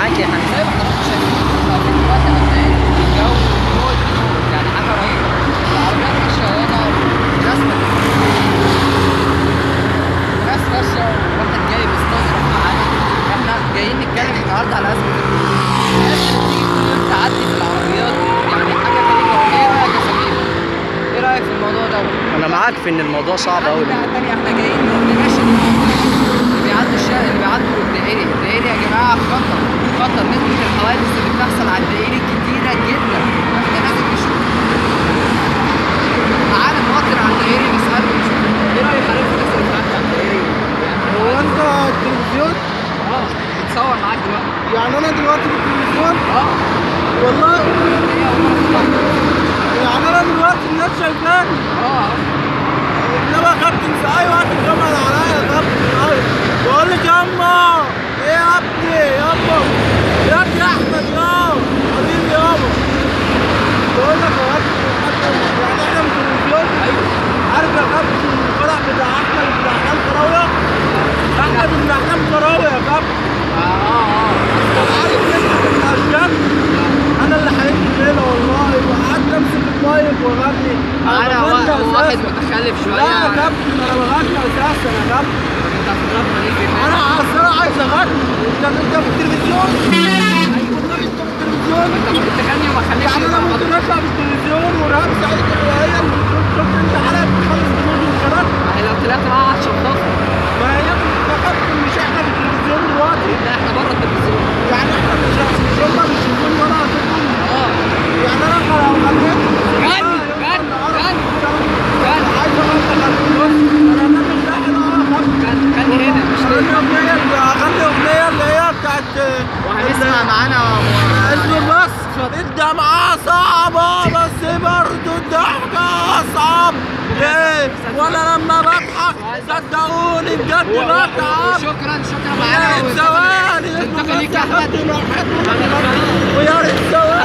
معاك يا حبيبي. زي ما حضرتك شايفين دلوقتي قد ايه الجو موت، يعني حاجه رهيبه. العربيات الشيانه رسمه ناس ماشيه وواحد جاي بيستظرف معانا. احنا جايين نتكلم النهارده على ازمه الناس اللي بتيجي كل يوم تعدي في العربيات، يعني حاجه غريبه. ايه رايك يا سمير؟ ايه رايك في الموضوع ده؟ انا معاك في ان الموضوع صعب قوي. تانية احنا جايين نمشي اللي بيعدوا الشارع، اللي بيعدوا الدائري يا جماعه خطر خطر. نسبة الحوادث اللي بتحصل على الدائري كتيرة جدا، احنا لازم نشوف. معانا مواطن على الدائري نسأله نشوف ايه رأي حضرتك في الناس اللي بتعدي على الدائري؟ هو انت التلفزيون؟ اه بتصور معاك دلوقتي. يعني انا دلوقتي في التلفزيون؟ اه والله هي أول مرة تطلع. يعني انا دلوقتي الناس شايفاني. اه انما كابتن في اي وقت اتكلم عليا يا كابتن. ايوه بقول لك ياما ايه يا ابني ياما يا ابني احمد يابا حبيبي يابا. بقول لك يا كابتن يعني احنا من التلفزيون. ايوه عارف يا كابتن الفرح بتاع احمد بتاع احلام كراويه؟ احمد بن احلام كراويه يا كابتن. طب عارف نسبة الاشجار؟ انا اللي حليت الليله والله، وقعدت امسك المايك واغني. معانا واحد متخلف شوية. لا يا كابتن انا بغني اساسا يا كابتن. انت هتضربنا ليه كده؟ انا اصلا عايز اغني. انت في التلفزيون؟ والله انت في التلفزيون. انت ممكن تغني وما خليكش. يعني انا ممكن اطلع في التلفزيون ورهاب سعيد هي اللي شفت انت حلقه بتخلص الفيديو والكلام. ما هي لو طلعت معاها هتشطفها. ما هي يا كابتن مش احنا في التلفزيون دلوقتي. لا احنا بره التلفزيون. يعني احنا مش هم مش شايفين ولا هتشوفون. اه يعني انا لو غنيت غني عايز اغني. انا مش لاحق غني هنا مش اغني اغنيه اللي هي بتاعت وهنسمع معانا اسم بس الدمعة صعبة بس برضه الضحكة أصعب. ليه؟ وأنا لما بضحك صدقوني بجد بتعب. شكرا معانا. ثواني انت خليك يا احمد. ويا ريت ثواني.